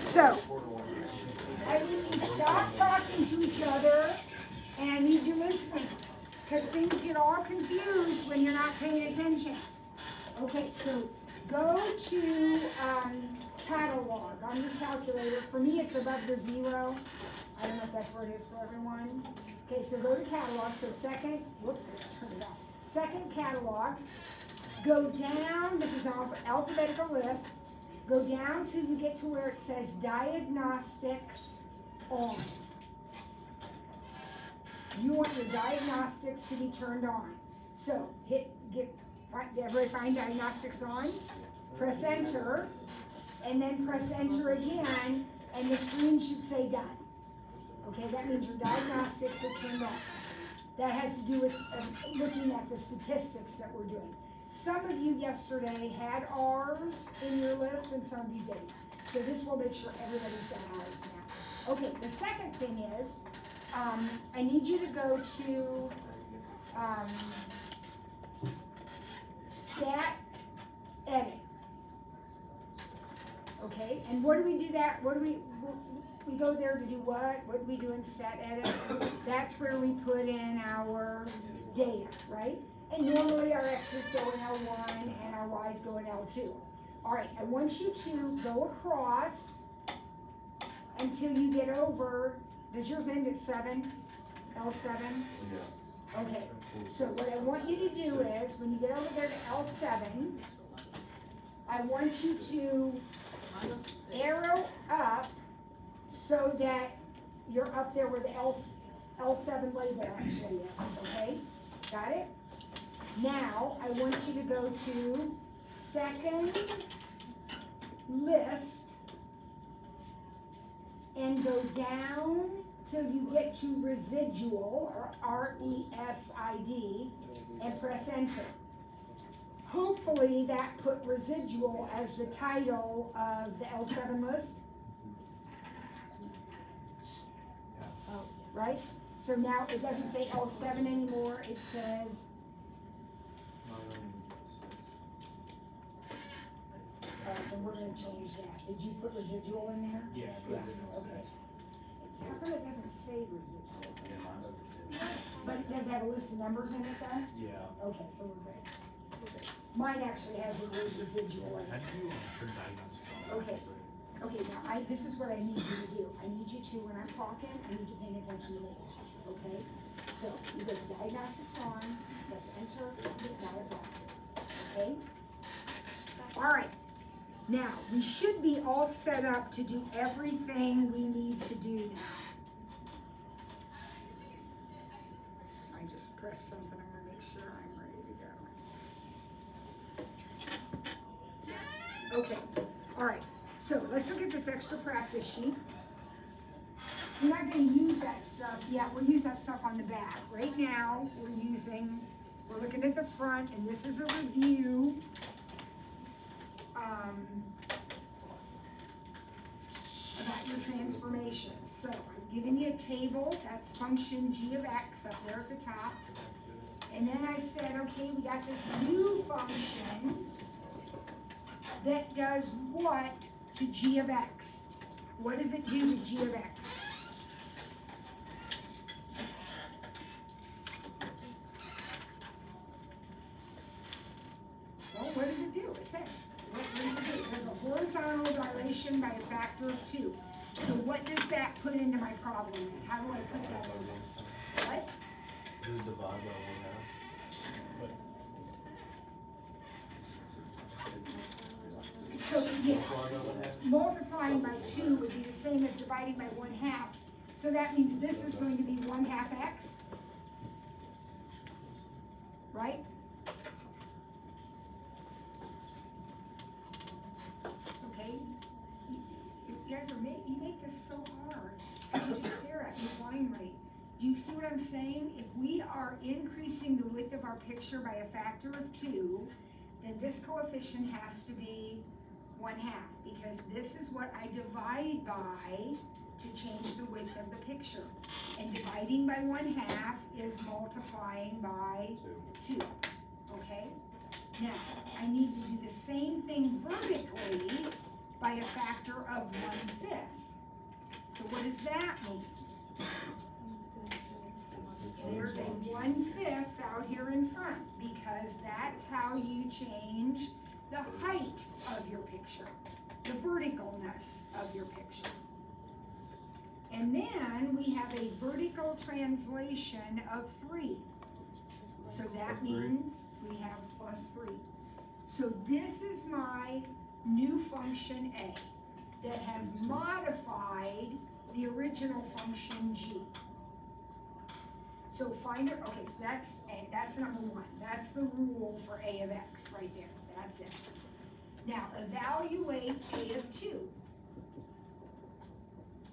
So, I need you to stop talking to each other, and I need you listening, because things get all confused when you're not paying attention. Okay, so go to catalog on your calculator. For me, it's above the 0. I don't know if that's where it is for everyone. Okay, so go to catalog. So second, whoops, let's turn it off. Second catalog. Go down, this is an alphabetical list. Go down till you get to where it says diagnostics on. You want your diagnostics to be turned on. So everybody find diagnostics on, press enter, and then press enter again, and the screen should say done. Okay, that means your diagnostics are turned on. That has to do with looking at the statistics that we're doing. Some of you yesterday had R's in your list, and some of you didn't. So this will make sure everybody's got R's now. Okay, the second thing is, I need you to go to Stat Edit. Okay, and what do we do that? We go there to do what? What do we do in Stat Edit? That's where we put in our data, right? And normally our X's go in L1 and our Y's go in L2. All right, I want you to go across until you get over, does yours end at 7? L7? Yeah. Okay, so what I want you to do is, when you get over there to L7, I want you to arrow up so that you're up there where the L7 label actually is, okay? Got it? Now, I want you to go to second list and go down till you get to residual, or R-E-S-I-D, and press enter. Hopefully that put residual as the title of the L7 list. Oh, right? So now it doesn't say L7 anymore, it says and we're going to change that. Did you put residual in there? Yeah. Okay. How come it doesn't say residual? Yeah, mine doesn't say that. But it does have a list of numbers in it though? Yeah. Okay, so we're good. Okay. Mine actually has the word residual in How it. do you turn diagnostics on? Okay. Okay, now this is what I need you to do. I need you to, when I'm talking, I need you paying attention to me. Okay? So you go to diagnostics on, press enter, now it's on. Okay? All right. Now, we should be all set up to do everything we need to do now. I just pressed something, I'm gonna make sure I'm ready to go. Okay, all right, so let's look at this extra practice sheet. We're not gonna use that stuff yet, we'll use that stuff on the back. Right now, we're looking at the front, and this is a review. About your transformation. So I'm giving you a table, that's function g of x up there at the top. And then I said, okay, we got this new function that does what to g of x? What does it do to g of x? Well, what does it do? It says. There's a horizontal dilation by a factor of 2. So what does that put into my problem then? How do I put that in? What? Does it divide by 1/2? So yeah, multiplying by 2 would be the same as dividing by 1/2. So that means this is going to be 1/2 x, right? You guys you make this so hard. You just stare at me blindly. Do you see what I'm saying? If we are increasing the width of our picture by a factor of 2, then this coefficient has to be 1/2, because this is what I divide by to change the width of the picture. And dividing by 1/2 is multiplying by 2. Okay? Now, I need to do the same thing vertically by by a factor of 1/5. So what does that mean? There's a 1/5 out here in front, because that's how you change the height of your picture, the verticalness of your picture. And then we have a vertical translation of 3. So that means we have +3. So this is my new function A that has modified the original function G. So find it, okay, so that's A, that's number 1. That's the rule for A of X right there, that's it. Now evaluate A of 2.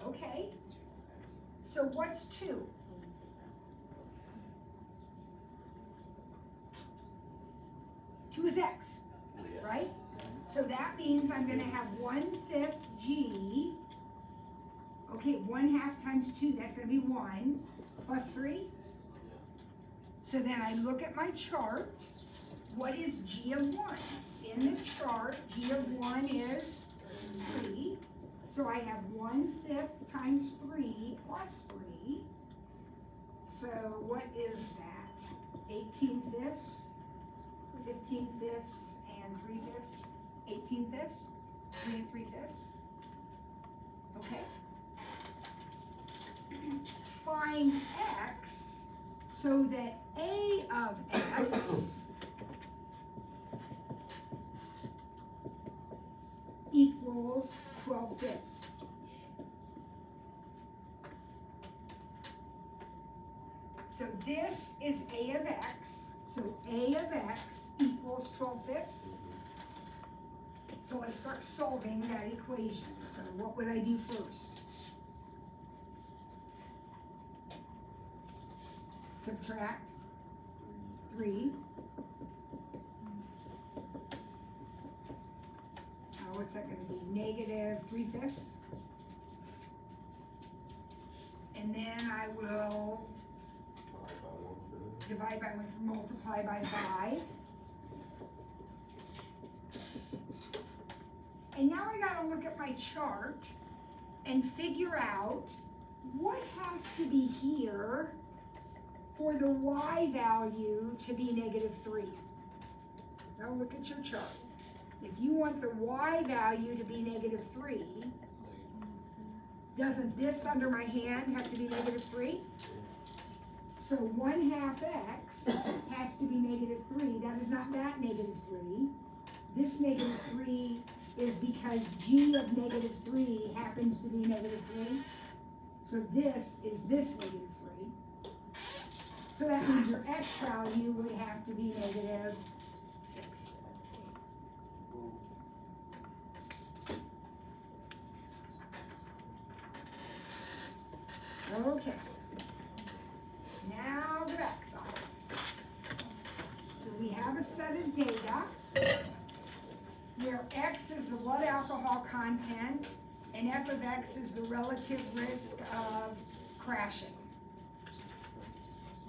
Okay, so what's 2? Two is X, right? So that means I'm gonna have 1/5 G. Okay, 1/2 times 2, that's gonna be 1, +3. So then I look at my chart. What is G of 1? In the chart, G of 1 is 3. So I have 1/5 times 3 plus 3. So what is that? 18/5, 15/5, and 3/5. 18/5, 3 3/5. Okay. Find X so that A of X equals 12/5. So this is A of X, so A of X equals 12/5. So let's start solving that equation. So what would I do first? Subtract 3. What's that gonna be? -3/5. And then I will divide by 1, multiply by 5. And now I gotta look at my chart and figure out what has to be here for the Y value to be -3. Now look at your chart. If you want the Y value to be -3, doesn't this under my hand have to be -3? So 1/2 X has to be -3. That is not that -3. This -3 is because G of -3 happens to be -3. So this is this -3. So that means your X value would have to be -6. Okay. Now the back side. So we have a set of data where X is the blood alcohol content and F of X is the relative risk of crashing.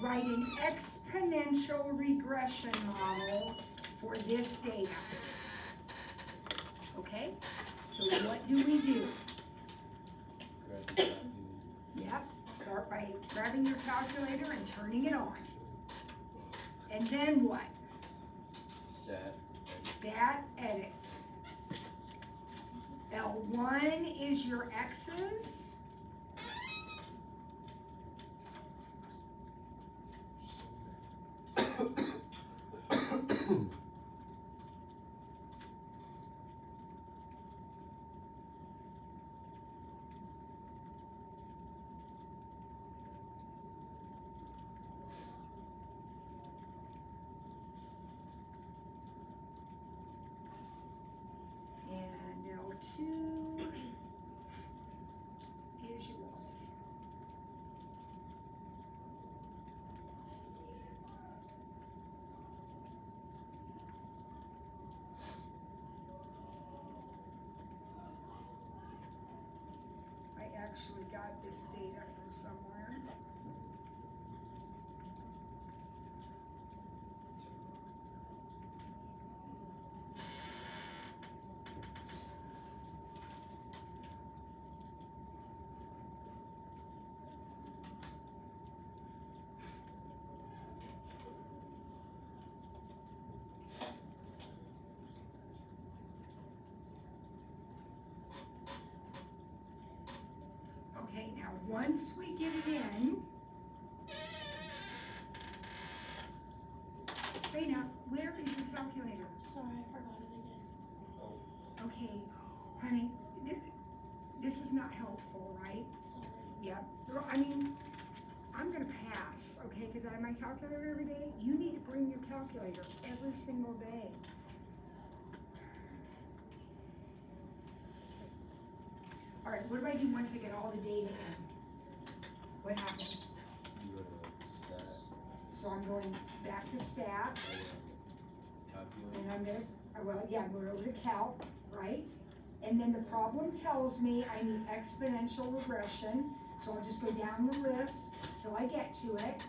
Write an exponential regression model for this data. Okay, so what do we do? Yep, start by grabbing your calculator and turning it on. And then what? Stat edit. L1 is your X's. And L2 is yours. I actually got this data from somewhere. once we get it in, Raina, where is your calculator? Sorry, I forgot it again. Okay, honey, this is not helpful, right? Sorry. Yep. Well, I mean, I'm gonna pass, okay, because I have my calculator every day. You need to bring your calculator every single day. All right, what do I do once I get all the data in? What happens? You go to stat, So I'm going back to stat, calculate. and I'm gonna, I'm going over to calc, right? And then the problem tells me I need exponential regression, so I'll just go down the list till I get to it,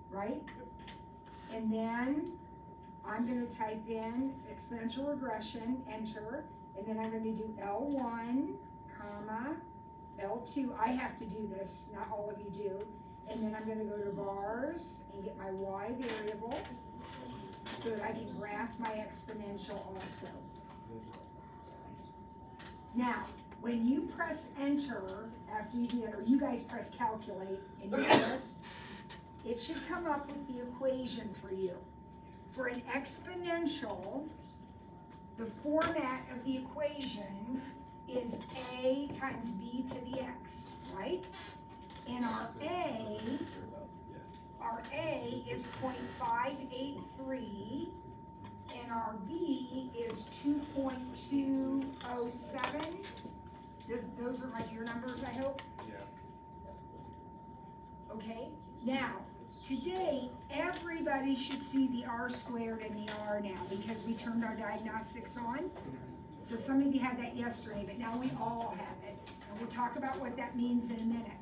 right? And then I'm gonna type in exponential regression, enter, and then I'm gonna do L1, comma, L2. I have to do this, not all of you do. And then I'm gonna go to vars and get my y variable so that I can graph my exponential also. Now, when you press enter after you do it, or you guys press calculate in your list, it should come up with the equation for you. For an exponential, the format of the equation is a times b to the x, right? And our a is 0.583, and our b is 2.207. Those are like your numbers, I hope? Yeah. Okay, now, today, everybody should see the r squared and the r now, because we turned our diagnostics on. So some of you had that yesterday, but now we all have it, and we'll talk about what that means in a minute.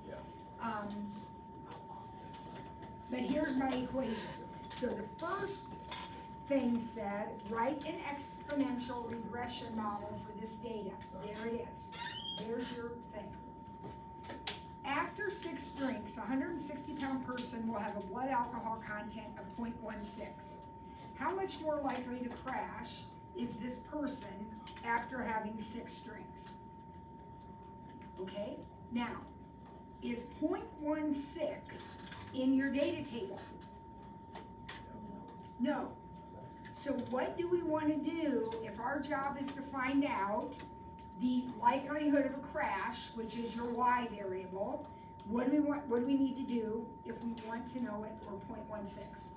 But here's my equation. So the first thing said, write an exponential regression model for this data. There it is. There's your thing. After 6 drinks, a 160-pound person will have a blood alcohol content of 0.16. How much more likely to crash is this person after having 6 drinks? Okay, now, is 0.16 in your data table? No. So what do we want to do if our job is to find out the likelihood of a crash, which is your y variable? What do we need to do if we want to know it for 0.16?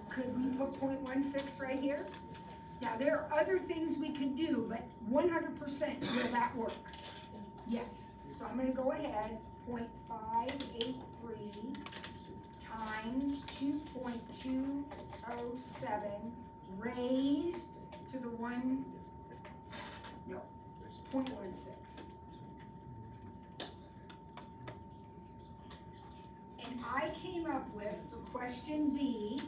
Could we put 0.16 right here? Now, there are other things we could do, but 100% will that work? Yes. So I'm gonna go ahead, 0.583 times 2.207 raised to the 0.16. And I came up with, for question B,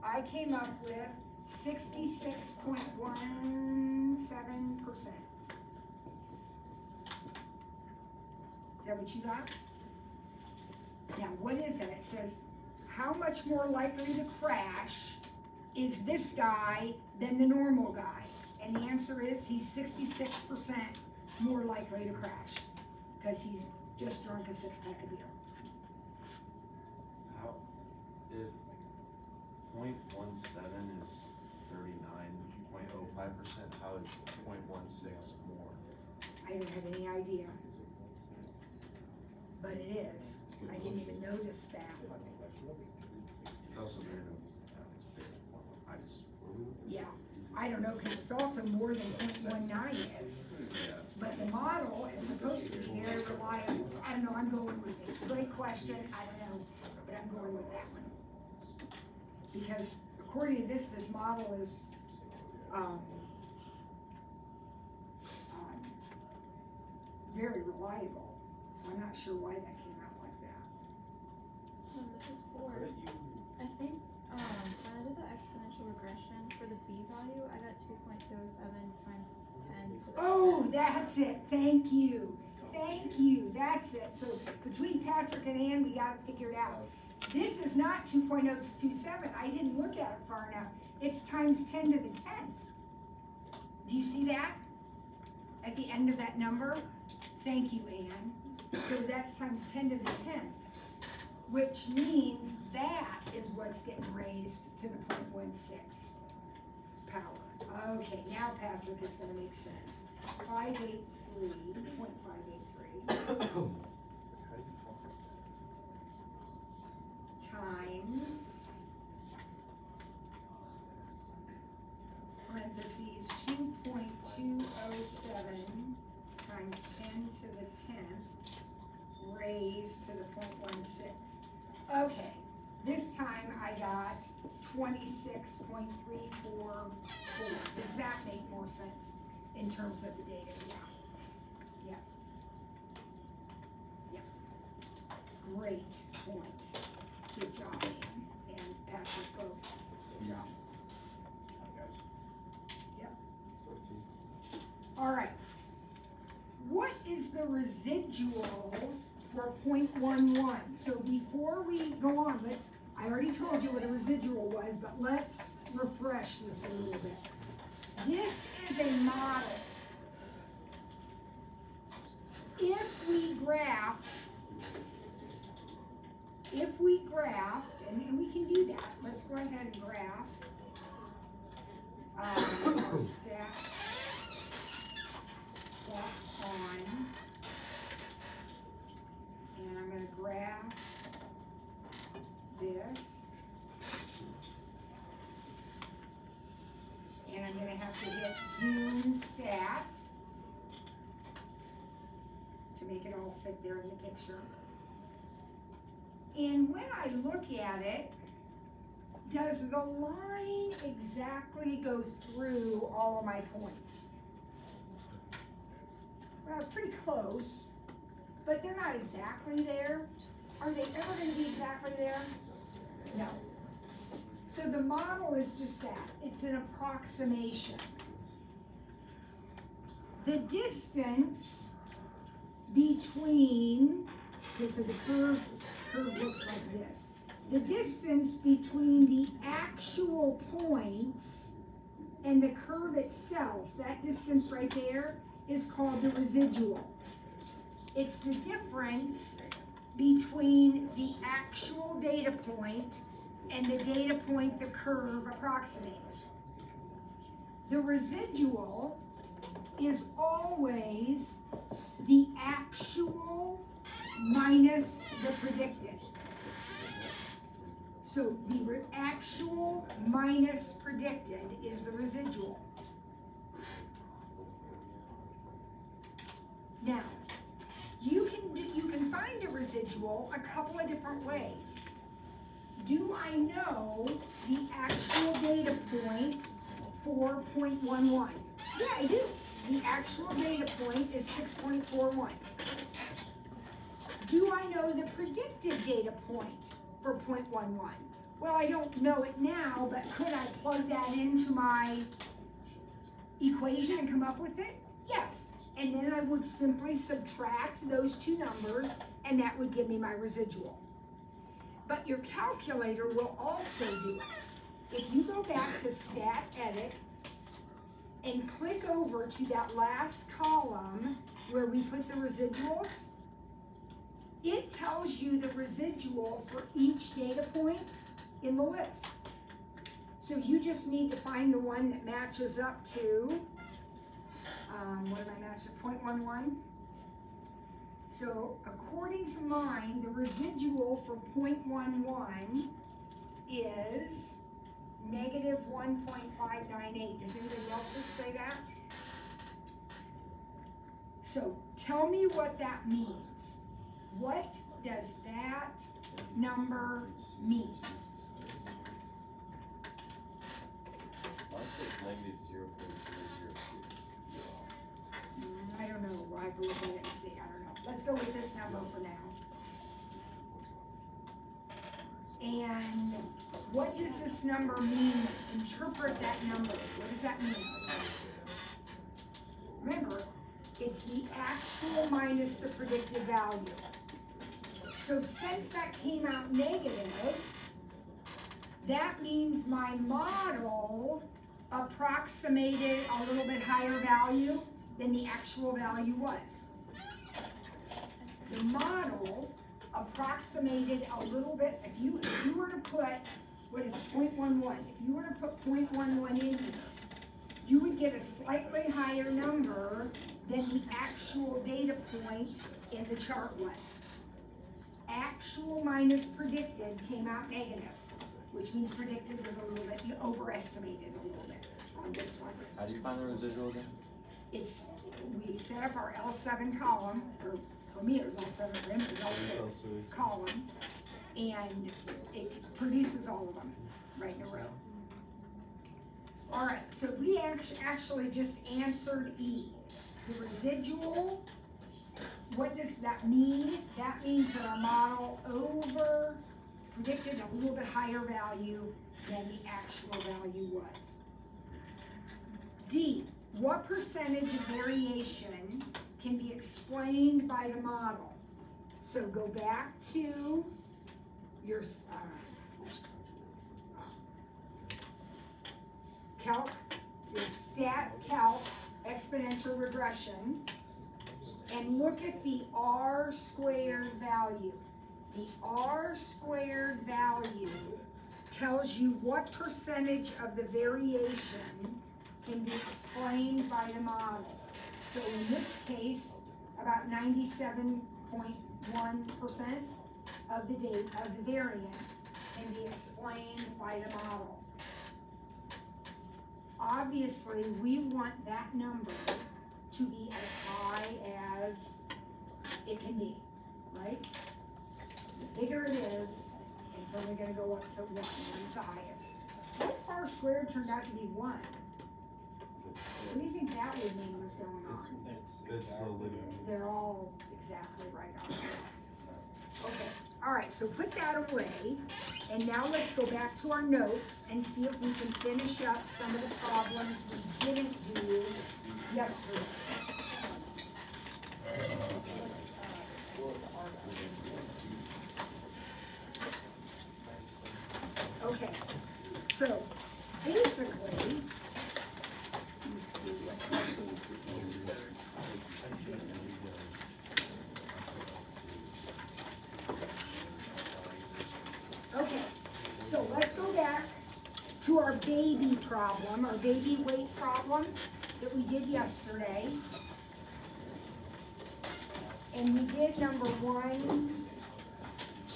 I came up with 66.17%. Is that what you got? Now, what is that? It says, how much more likely to crash is this guy than the normal guy? And the answer is he's 66% more likely to crash because he's just drunk a 6-pack of beer. How, if 0.17 is 39.05%, how is 0.16 more? I don't have any idea, but it is. I didn't even notice that. It's also very, it's big. Yeah, I don't know, because it's also more than 0.19 is. Yeah. But the model is supposed to be very reliable, so I don't know, I'm going with it. Great question, I don't know, but I'm going with that one. Because according to this model is, very reliable, so I'm not sure why that came out like that. No, this is for, I think, when I did the exponential regression for the b value, I got 2.207 times 10 to the Oh, that's it, thank you, that's it. So between Patrick and Ann, we got it figured out. This is not 2.027, I didn't look at it far enough. It's times 10 to the 10th. Do you see that? At the end of that number? Thank you, Ann. So that's times 10 to the 10th, which means that is what's getting raised to the 0.16 power. Okay, now Patrick, it's gonna make sense. 0.583 times parentheses 2.207 times 10 to the 10th raised to the 0.16. Okay, this time I got 26.344. Does that make more sense in terms of the data? Yeah. Great point. Good job, Ann and Patrick both. Good job. Yep. All right. What is the residual for 0.11? So before we go on, I already told you what a residual was, but let's refresh this a little bit. This is a model. If we graphed, and we can do that, let's go ahead and graph our stats. That's on, and I'm going to graph this, and I'm going to have to hit zoom stat to make it all fit there in the picture. And when I look at it, does the line exactly go through all of my points? Well, it's pretty close, but they're not exactly there. Are they ever going to be exactly there? No. So the model is just that. It's an approximation. The distance between, okay, so the curve looks like this. The distance between the actual points and the curve itself, that distance right there, is called the residual. It's the difference between the actual data point and the data point the curve approximates. The residual is always the actual minus the predicted. So the actual minus predicted is the residual. Now, you can find a residual a couple of different ways. Do I know the actual data point for 0.11? Yeah, I do. The actual data point is 6.41. Do I know the predicted data point for 0.11? Well, I don't know it now, but could I plug that into my equation and come up with it? Yes. And then I would simply subtract those two numbers, and that would give me my residual. But your calculator will also do it. If you go back to Stat Edit and click over to that last column where we put the residuals, it tells you the residual for each data point in the list. So you just need to find the one that matches up to, what did I match to, 0.11? So according to mine, the residual for 0.11 is negative 1.598. Does anybody else's say that? So tell me what that means. What does that number mean? Mine says negative 0.006. I don't know. We'll have to look at it and see. I don't know. Let's go with this number for now. And what does this number mean? Interpret that number. What does that mean? Remember, it's the actual minus the predicted value. So since that came out negative, that means my model approximated a little bit higher value than the actual value was. The model approximated a little bit, if you were to put, what is it, 0.11, if you were to put 0.11 in here, you would get a slightly higher number than the actual data point in the chart was. Actual minus predicted came out negative, which means predicted was a little bit, you overestimated a little bit on this one. How do you find the residual again? It's, we set up our L7 column, or for me it was L7, for him it was L6 column, and it produces all of them right in a row. All right, so we actually just answered E. The residual, what does that mean? That means that our model over predicted a little bit higher value than the actual value was. D, what percentage of variation can be explained by the model? So go back to your calc, your stat calc exponential regression, and look at the R squared value. The R squared value tells you what percentage of the variation can be explained by the model. So in this case, about 97.1% of the variance can be explained by the model. Obviously, we want that number to be as high as it can be, right? The bigger it is, it's only gonna go up to 1, one's the highest. What if R squared turned out to be 1? What do you think that would mean was going on? It's a linear. They're all exactly right on that. So, okay, all right, so put that away. And now let's go back to our notes and see if we can finish up some of the problems we didn't do yesterday. Okay, so basically, let me see what questions we answered. Okay, so let's go back to our baby problem, our baby weight problem that we did yesterday. And we did number 1,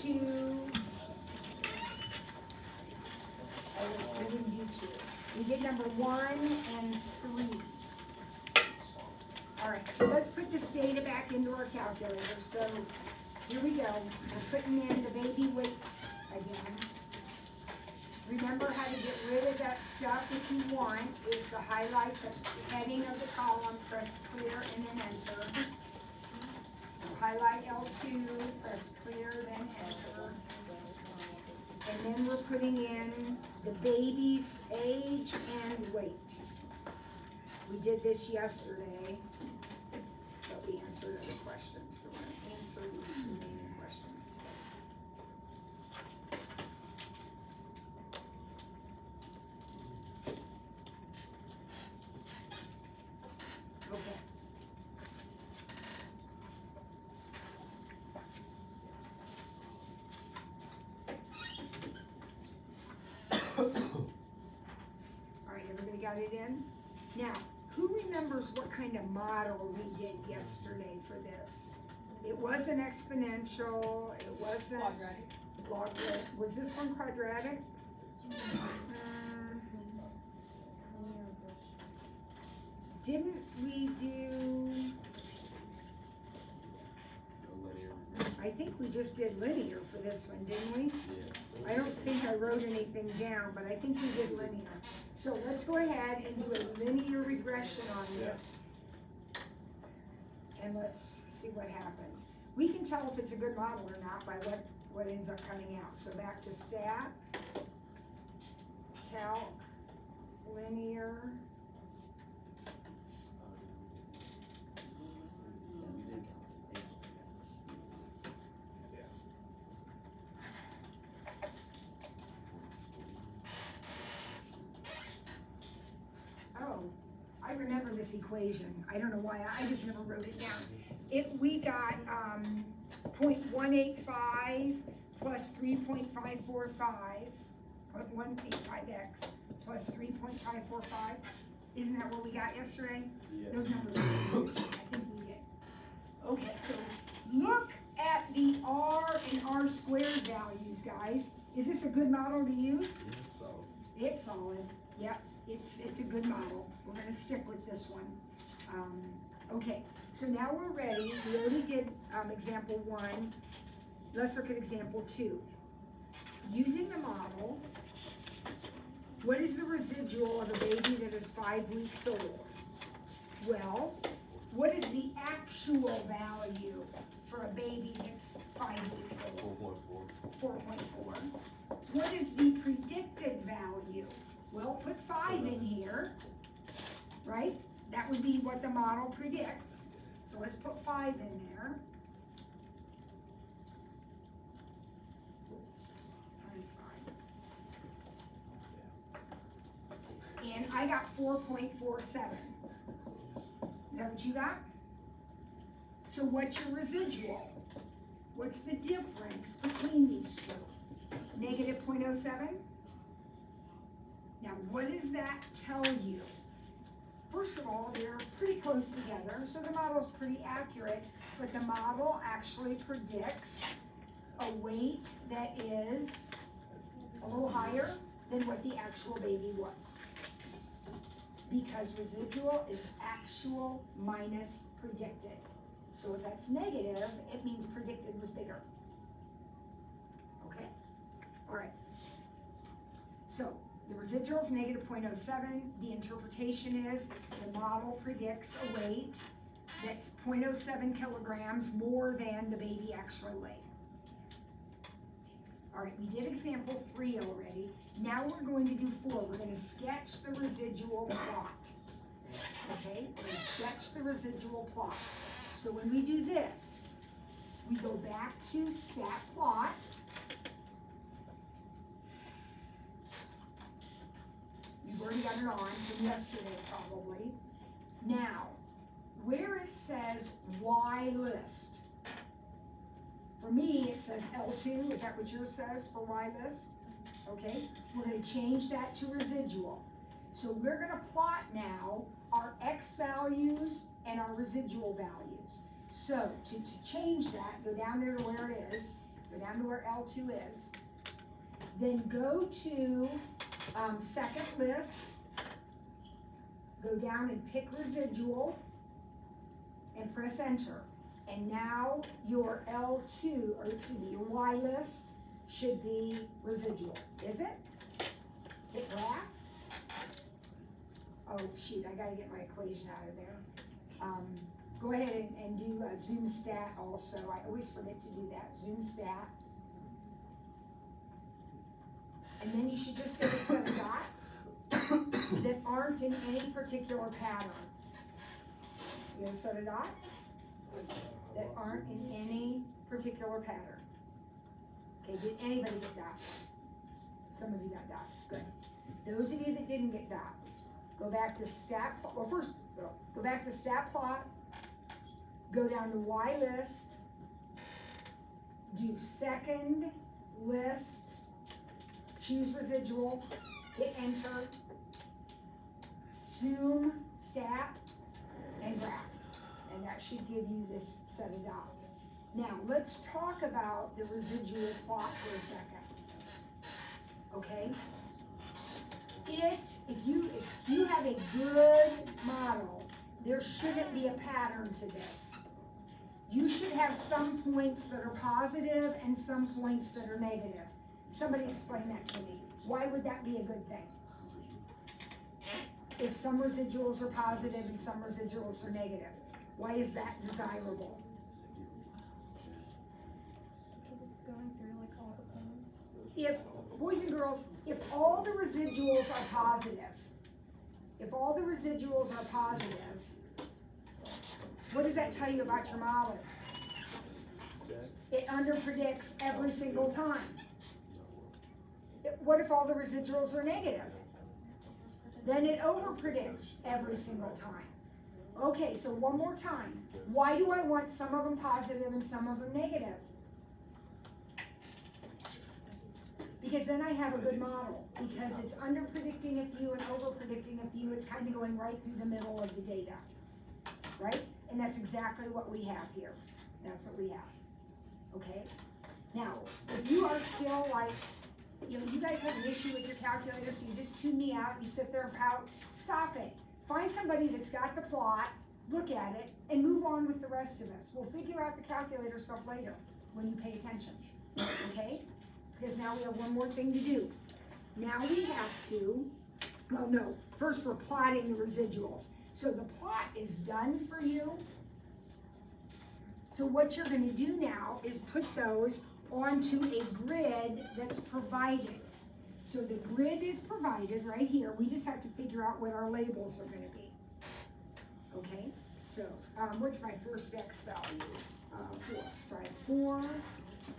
2, I didn't do 2. We did number 1 and 3. All right, so let's put this data back into our calculator. So here we go. We're putting in the baby weight again. Remember how to get rid of that stuff if you want, is to highlight the heading of the column, press clear, and then enter. So highlight L2, press clear, then enter. And then we're putting in the baby's age and weight. We did this yesterday, but we answered other questions, so we're gonna answer these remaining questions today. Okay. All right, everybody got it in? Now, who remembers what kind of model we did yesterday for this? It wasn't exponential, it wasn't logarithmic. Was this one quadratic? Didn't we do, I think we just did linear for this one, didn't we? Yeah. I don't think I wrote anything down, but I think we did linear. So let's go ahead and do a linear regression on this. And let's see what happens. We can tell if it's a good model or not by what ends up coming out. So back to stat, calc, linear. Oh, I remember this equation. I don't know why, I just never wrote it down. We got 0.185 plus 3.545, 0.185x plus 3.545. Isn't that what we got yesterday? Yeah. Those numbers, I think we did. Okay, so look at the R and R squared values, guys. Is this a good model to use? Yeah, so, It's solid, yep, it's a good model. We're gonna stick with this one. Okay, so now we're ready. We already did, example 1. Let's look at example 2. Using the model, what is the residual of a baby that is 5 weeks old? Well, what is the actual value for a baby that's 5 weeks old? 4.4. 4.4. What is the predicted value? Well, put 5 in here, right? That would be what the model predicts. So let's put 5 in there. And I got 4.47. Is that what you got? So what's your residual? What's the difference between these two? Negative 0.07? Now, what does that tell you? First of all, they're pretty close together, so the model's pretty accurate, but the model actually predicts a weight that is a little higher than what the actual baby was. Because residual is actual minus predicted. So if that's negative, it means predicted was bigger. Okay? All right. So the residual is negative 0.07. The interpretation is the model predicts a weight that's 0.07 kilograms more than the baby actually weighed. All right, we did example 3 already. Now we're going to do 4. We're going to sketch the residual plot. Okay, we're going to sketch the residual plot. So when we do this, we go back to stat plot. You've already got it on from yesterday probably. Now, where it says Y list, for me it says L2, is that what yours says for Y list? Okay, we're going to change that to residual. So we're going to plot now our X values and our residual values. So to change that, go down there to where it is, go down to where L2 is, then go to second list, go down and pick residual, and press enter. And now your L2, or excuse me, your Y list should be residual. Is it? Hit graph. Oh shoot, I gotta get my equation out of there. Go ahead and do zoom stat also. I always forget to do that. Zoom stat. And then you should just get a set of dots that aren't in any particular pattern. You have a set of dots that aren't in any particular pattern. Okay, did anybody get dots? Some of you got dots, good. Those of you that didn't get dots, go back to stat plot. Well, first, go back to stat plot, go down to Y list, do second list, choose residual, hit enter, zoom, stat, and graph. And that should give you this set of dots. Now, let's talk about the residual plot for a second. Okay? If you have a good model, there shouldn't be a pattern to this. You should have some points that are positive and some points that are negative. Somebody explain that to me. Why would that be a good thing? If some residuals are positive and some residuals are negative, why is that desirable? Because it's going through like all the things. If, boys and girls, if all the residuals are positive, what does that tell you about your model? It underpredicts every single time. What if all the residuals are negative? Then it overpredicts every single time. Okay, so one more time. Why do I want some of them positive and some of them negative? Because then I have a good model, because it's under predicting a few and over predicting a few. It's kind of going right through the middle of the data, right? And that's exactly what we have here. That's what we have, okay? Now, if you are still like, you know, you guys have an issue with your calculator, so you just tune me out, you sit there and pout, stop it. Find somebody that's got the plot, look at it, and move on with the rest of us. We'll figure out the calculator stuff later, when you pay attention, okay? Because now we have one more thing to do. Now we have to, well no, first we're plotting the residuals. So the plot is done for you. So what you're gonna do now is put those onto a grid that's provided. So the grid is provided right here. We just have to figure out what our labels are gonna be. Okay, so what's my first X value? 4. So I have 4,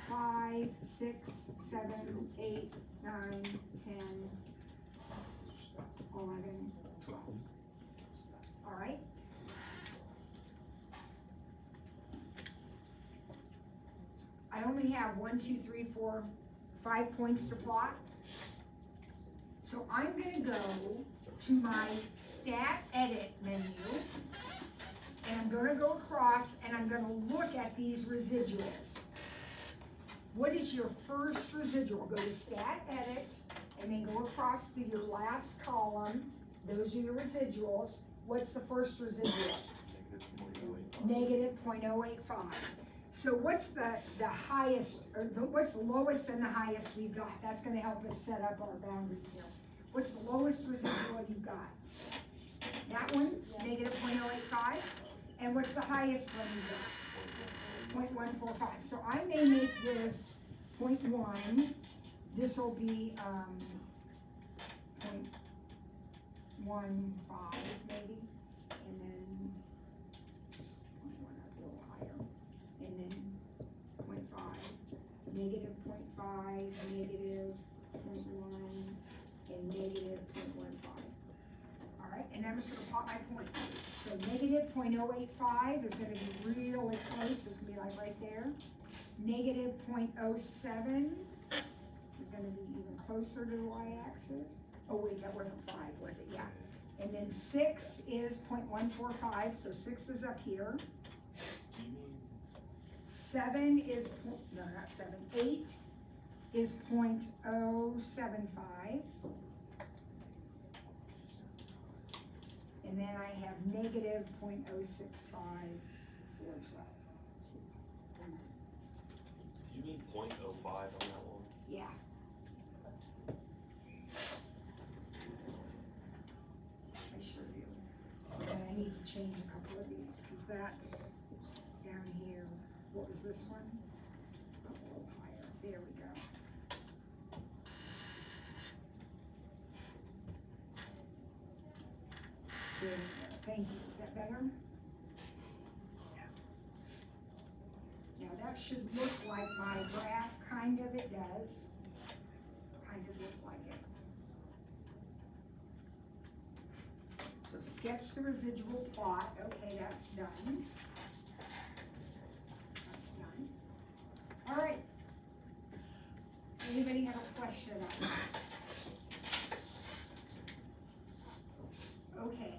5, 6, 7, 8, 9, 10, 11, 12. All right. I only have 1, 2, 3, 4, 5 points to plot. So I'm gonna go to my stat edit menu, and I'm gonna go across and I'm gonna look at these residuals. What is your first residual? Go to stat edit and then go across to your last column. Those are your residuals. What's the first residual? Negative 0.085. So what's the highest, or what's the lowest and the highest we've got? That's gonna help us set up our boundaries here. What's the lowest residual you've got? That one, negative 0.085. And what's the highest one you've got? 0.145. So I may make this 0.1. This will be 0.15 maybe, and then 0.1 a little higher, and then 0.5, negative 0.5, negative 0.1, and negative 0.15. All right, and I'm just gonna plot my points. So negative 0.085 is gonna be really close. It's gonna be like right there. Negative 0.07 is gonna be even closer to the y-axis. Oh wait, that wasn't 5, was it? Yeah. And then 6 is 0.145, so 6 is up here. 7 is, no, not 7, 8 is 0.075. And then I have negative 0.065 for 12. Do you need 0.05 on that one? Yeah. I sure do. So then I need to change a couple of these, because that's down here. What was this one? It's a little higher. There we go. There we go. Thank you. Is that better? Now that should look like my graph, kind of it does. Kind of look like it. So sketch the residual plot. Okay, that's done. That's done. All right. Anybody have a question on that? Okay.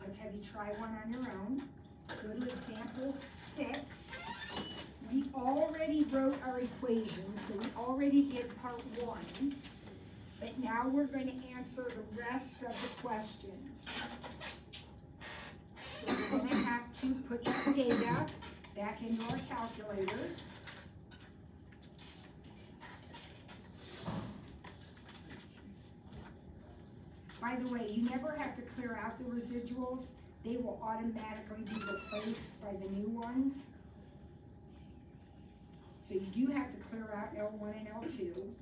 Let's have you try one on your own. Go to example 6. We already wrote our equation, so we already did part 1. But now we're going to answer the rest of the questions. So we're going to have to put that data back into our calculators. By the way, you never have to clear out the residuals. They will automatically be replaced by the new ones. So you do have to clear out L1 and L2,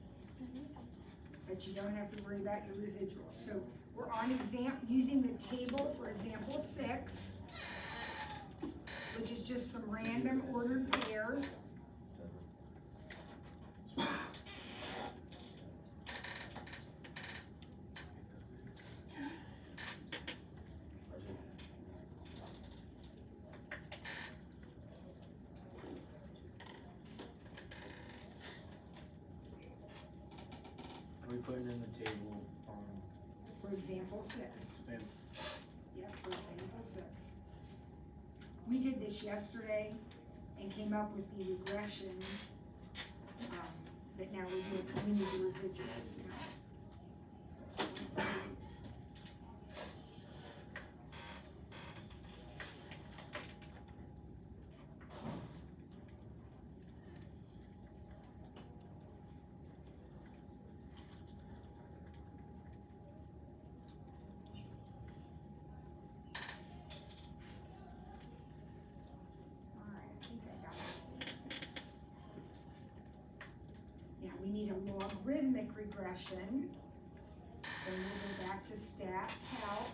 but you don't have to worry about your residuals. So we're on using the table for example 6, which is just some random ordered pairs. put it in the table, For example, 6. and Yeah, for example, 6. We did this yesterday and came up with the regression, but now we need the residuals now. So, alright, I think I got it. Now we need a logarithmic regression. So we'll go back to stat calc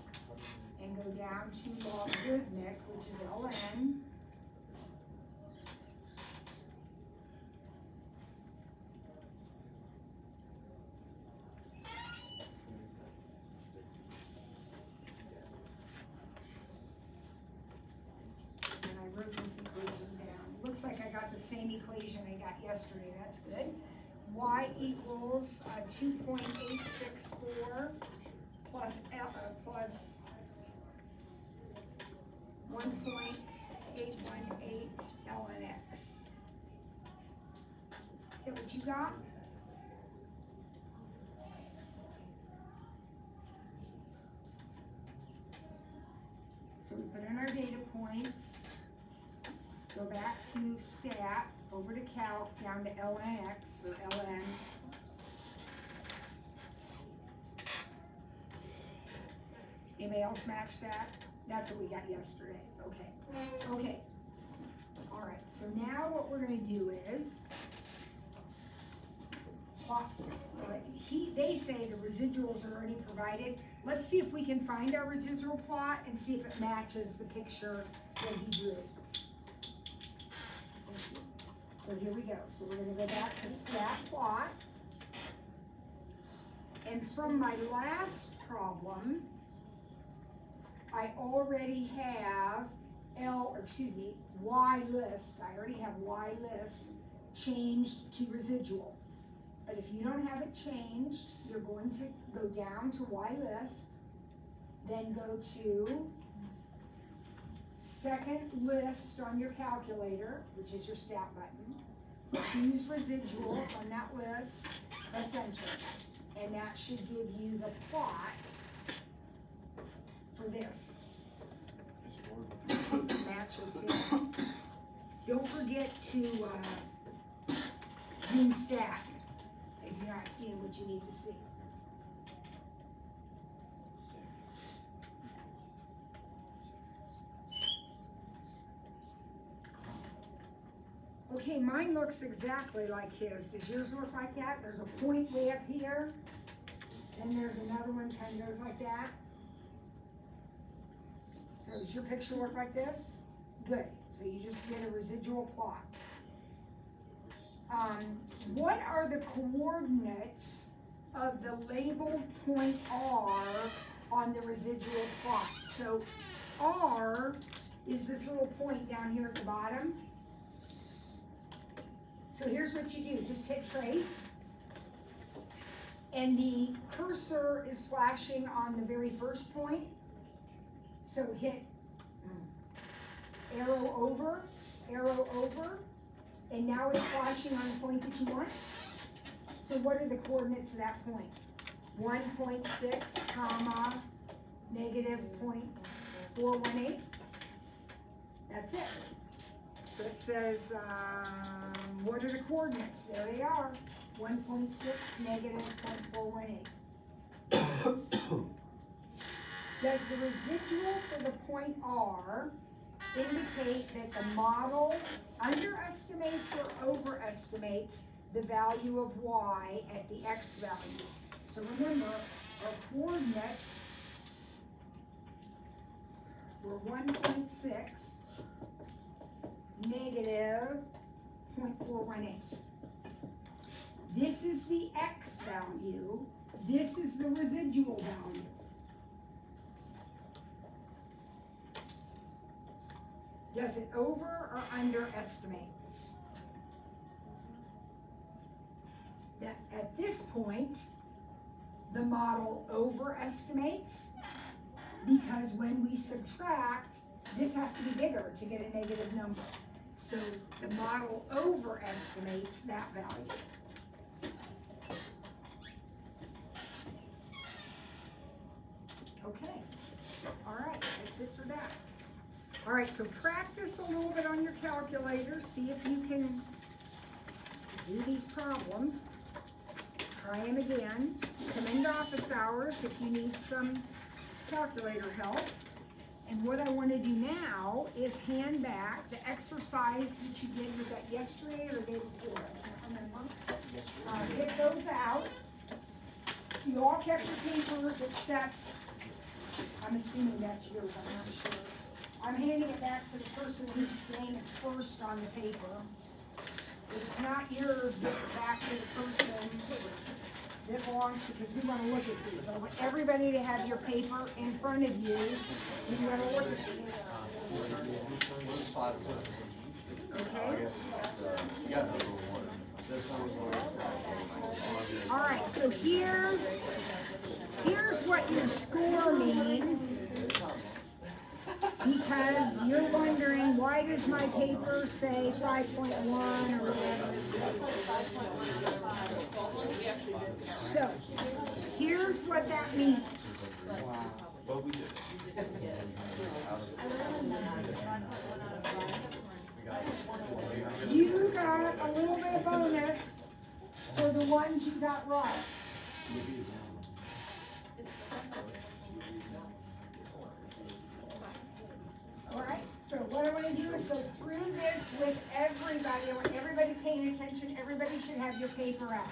and go down to logarithmic, which is ln. And I wrote this equation down. Looks like I got the same equation I got yesterday, that's good. Y equals 2.864 plus 1.818 ln x. Is that what you got? So we put in our data points, go back to stat, over to calc, down to ln x, or ln. Anybody else match that? That's what we got yesterday, okay. Okay, all right, so now what we're gonna do is, they say the residuals are already provided. Let's see if we can find our residual plot and see if it matches the picture that he drew. So here we go. So we're gonna go back to stat plot. And from my last problem, I already have Y list. I already have Y list changed to residual. But if you don't have it changed, you're going to go down to Y list, then go to second list on your calculator, which is your stat button. Choose residual on that list, press enter. And that should give you the plot for this. See if it matches his. Don't forget to zoom stat if you're not seeing what you need to see. Okay, mine looks exactly like his. Does yours look like that? There's a point way up here, and there's another one kind of goes like that. So does your picture look like this? Good. So you just did a residual plot. What are the coordinates of the labeled point R on the residual plot? So R is this little point down here at the bottom. So here's what you do, just hit trace, and the cursor is flashing on the very first point. So hit arrow over, and now it's flashing on the point that you want. So what are the coordinates of that point? 1.6 comma negative 0.418. That's it. So it says, what are the coordinates? There they are, 1.6 negative 0.418. Does the residual for the point R indicate that the model underestimates or overestimates the value of Y at the X value? So remember, our coordinates were 1.6 negative 0.418. This is the X value. This is the residual value. Does it over or underestimate? That at this point, the model overestimates, because when we subtract, this has to be bigger to get a negative number. So the model overestimates that value. Okay, all right, that's it for that. All right, so practice a little bit on your calculator, see if you can do these problems. Try them again. Come into office hours if you need some calculator help. And what I want to do now is hand back the exercise that you did. Was that yesterday or the day before? I can't remember. Get those out. You all kept your papers except, I'm assuming that's yours, I'm not sure. I'm handing it back to the person whose name is first on the paper. If it's not yours, give it back to the person that belongs to, because we want to look at these. I want everybody to have your paper in front of you. We want to look at these. Okay? All right, so here's what your score means. Because you're wondering, why does my paper say 5.1 or whatever it says? So, here's what that means. But we did. You got a little bit of bonus for the ones you got right. Alright, so what I want to do is go through this with everybody. I want everybody paying attention. Everybody should have your paper out.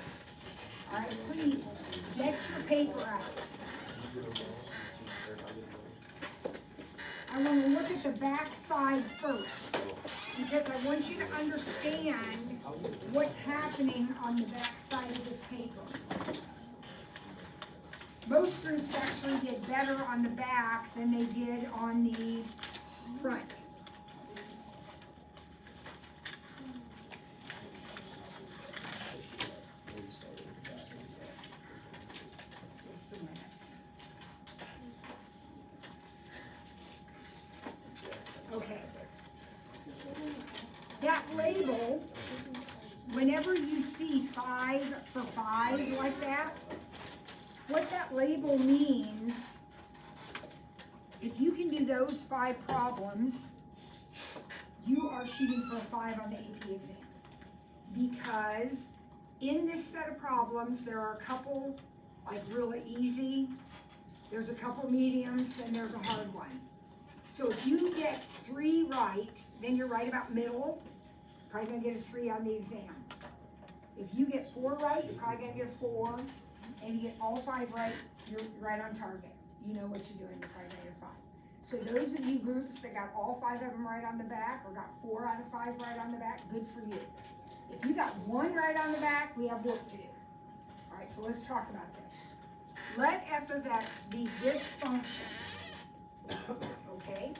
Alright, please, get your paper out. I want to look at the back side first, because I want you to understand what's happening on the back side of this paper. Most groups actually did better on the back than they did on the front. Just a minute. Okay. That label, whenever you see 5 for 5 like that, what that label means, if you can do those 5 problems, you are shooting for a 5 on the AP exam. Because in this set of problems, there are a couple like really easy, there's a couple mediums, and there's a hard one. So if you get 3 right, then you're right about middle, probably gonna get a 3 on the exam. If you get 4 right, you're probably gonna get a 4, and you get all 5 right, you're right on target. You know what you're doing, you're probably gonna get a 5. So those of you groups that got all 5 of them right on the back, or got 4 out of 5 right on the back, good for you. If you got 1 right on the back, we have work to do. All right, so let's talk about this. Let f of x be this function, okay?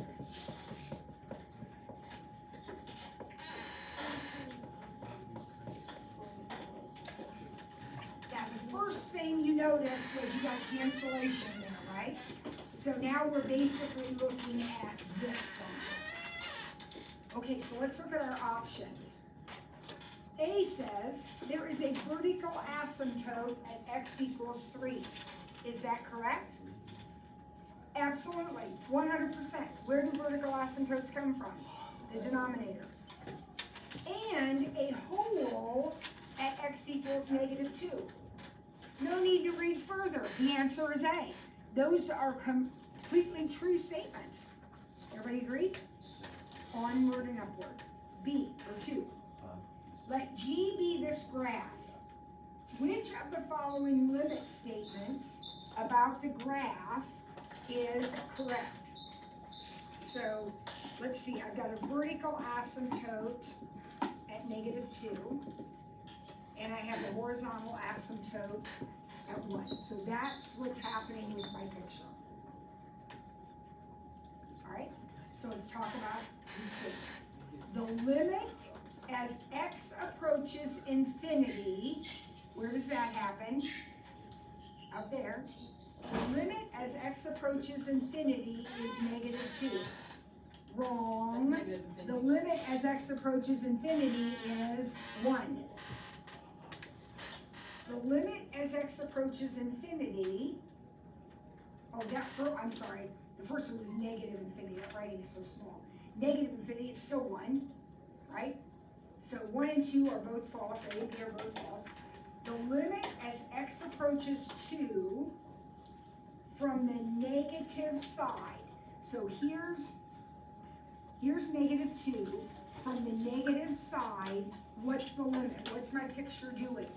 Now, the first thing you noticed was you got cancellation there, right? So now we're basically looking at this function. Okay, so let's look at our options. A says there is a vertical asymptote at x equals 3. Is that correct? Absolutely, 100%. Where do vertical asymptotes come from? The denominator. And a whole at x equals -2. No need to read further. The answer is A. Those are completely true statements. Everybody agree? Onward and upward. B, or 2. Let G be this graph. Which of the following limit statements about the graph is correct? So, let's see, I've got a vertical asymptote at -2, and I have a horizontal asymptote at 1. So that's what's happening with my picture. Alright, so let's talk about these statements. The limit as x approaches infinity, where does that happen? out there. The limit as x approaches infinity is -2. Wrong. That's negative The infinity. limit as x approaches infinity is 1. The limit as x approaches infinity, I'm sorry, the first one was negative infinity, that writing is so small. Negative infinity, it's still 1, right? So 1 and 2 are both false, A and B are both false. The limit as x approaches 2 from the negative side. So here's -2. From the negative side, what's the limit? What's my picture doing?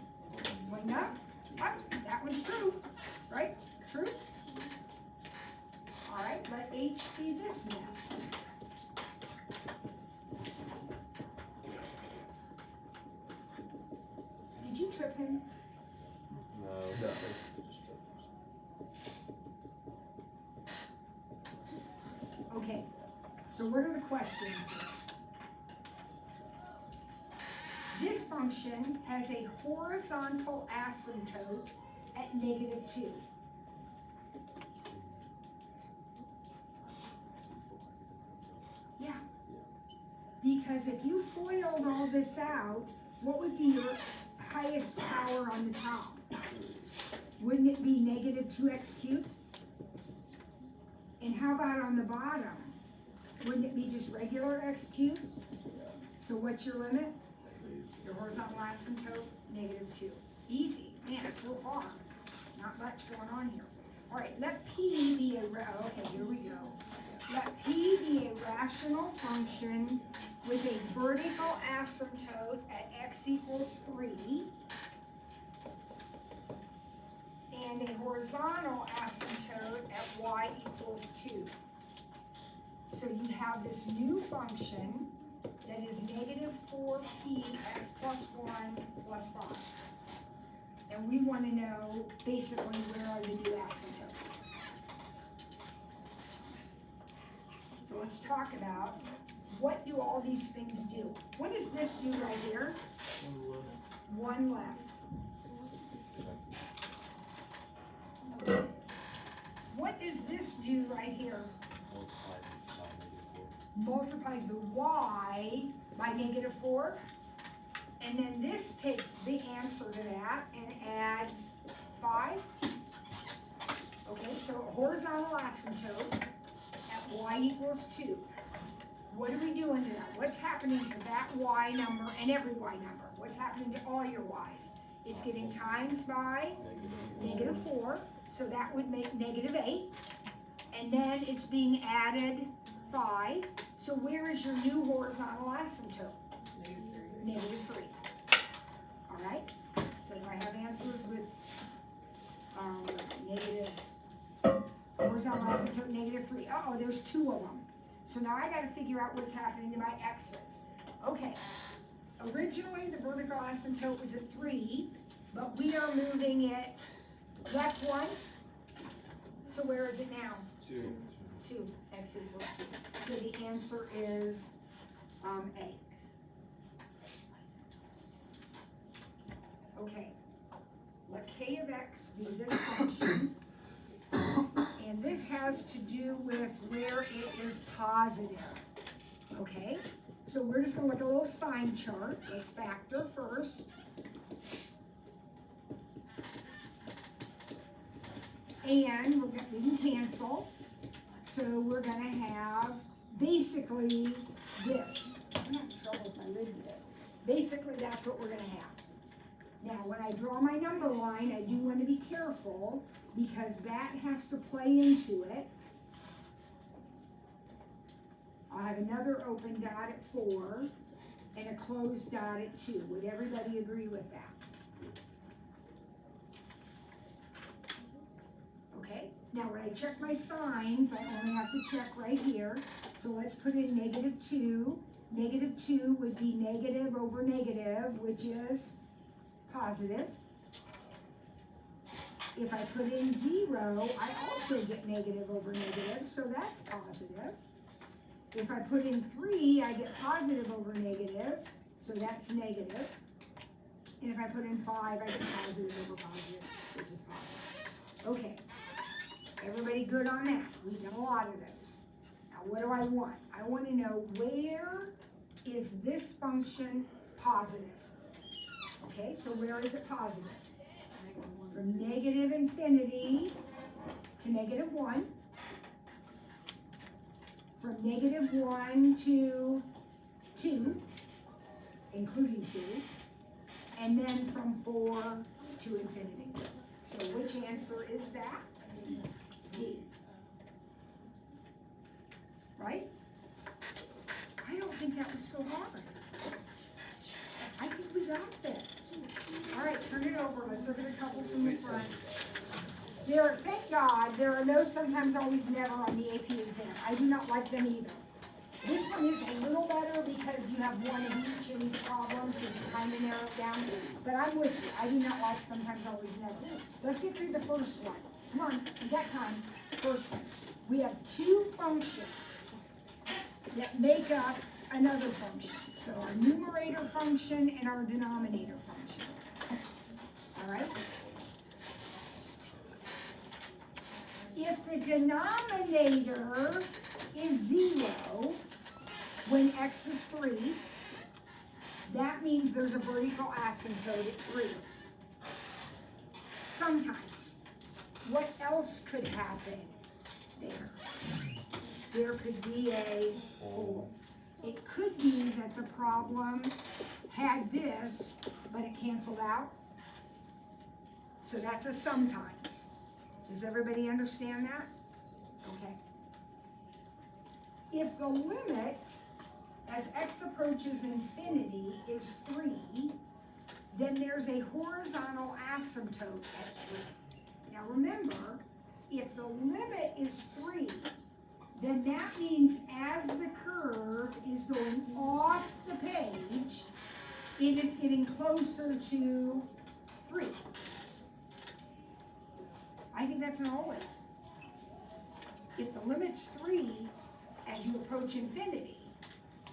Going up? Up. That one's true, right? True? All right, let H be this mess. Did you trip him? No. Okay, so what are the questions? This function has a horizontal asymptote at -2. Yeah. Because if you FOILed all this out, what would be your highest power on the top? Wouldn't it be -2x cubed? And how about on the bottom? Wouldn't it be just regular x cubed? So what's your limit? Your horizontal asymptote, -2. Easy, man, so far. Not much going on here. All right, let P be okay, here we go. Let P be a rational function with a vertical asymptote at x equals 3 and a horizontal asymptote at y equals 2. So you have this new function that is -4p x plus 1 plus 5. And we want to know basically where are the new asymptotes. So let's talk about what do all these things do. What does this do right here? 1 left. Okay. What does this do right here? Multiplies the y by -4, and then this takes the answer to that and adds 5. Okay, so horizontal asymptote at y equals 2. What are we doing to that? What's happening to that y number and every y number? What's happening to all your y's? It's getting times by -4, so that would make -8, and then it's being added 5. So where is your new horizontal asymptote? -3. All right. So do I have answers with negative horizontal asymptote -3? Uh-oh, there's 2 of them. So now I got to figure out what's happening to my x's. Okay. Originally the vertical asymptote was at 3, but we are moving it left 1. So where is it now? 2, x equals 2. So the answer is A. Okay, let k of x be this function, and this has to do with where it is positive. Okay, so we're just gonna look at a little sign chart. Let's factor first. And we can cancel. So we're gonna have basically this. I'm not in trouble if I live with it. Basically, that's what we're gonna have. Now, when I draw my number line, I do want to be careful because that has to play into it. I'll have another open dot at 4 and a closed dot at 2. Would everybody agree with that? Okay, now when I check my signs, I only have to check right here. So let's put in -2. -2 would be negative over negative, which is positive. If I put in 0, I also get negative over negative, so that's positive. If I put in 3, I get positive over negative, so that's negative. And if I put in 5, I get positive over positive, which is positive. Okay, everybody good on that? We've done a lot of those. Now, what do I want? I want to know where is this function positive? Okay, so where is it positive? From negative infinity to negative 1. From negative 1 to 2, including 2. And then from 4 to infinity. So which answer is that? D. Right? I don't think that was so hard. I think we got this. All right, turn it over. Let's look at a couple from the front. Thank God, there are no sometimes, always, never on the AP exam. I do not like them either. This one is a little better because you have one of each in each problem, so you can kind of narrow it down. But I'm with you. I do not like sometimes, always, never. Let's get through the first one. Come on, we got time. First one. We have two functions that make up another function. So our numerator function and our denominator function. All right? If the denominator is 0 when x is 3, that means there's a vertical asymptote at 3. Sometimes. What else could happen there? There could be a hole. It could be that the problem had this, but it canceled out. So that's a sometimes. Does everybody understand that? Okay. If the limit as x approaches infinity is 3, then there's a horizontal asymptote at 3. Now remember, if the limit is 3, then that means as the curve is going off the page, it is getting closer to 3. I think that's an always. If the limit's 3, as you approach infinity,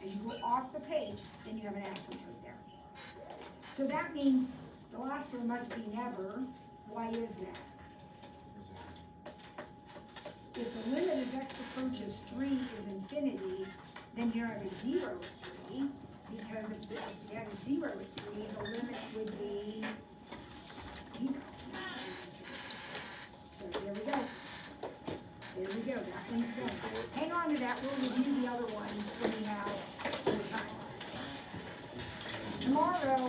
as you go off the page, then you have an asymptote there. So that means the last one must be never. Why is that? If the limit as x approaches 3 is infinity, then you have a 0 at 3, because if you had a 0 at 3, the limit would be 0. So there we go. There we go, that one's done. Hang on to that, we'll review the other ones when we have more time. Tomorrow,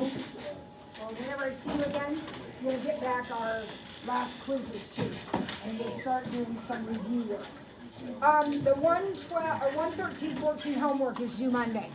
or whenever I see you again, we'll get back our last quizzes too, and we'll start doing some review work. The 113, 14 homework is due Monday.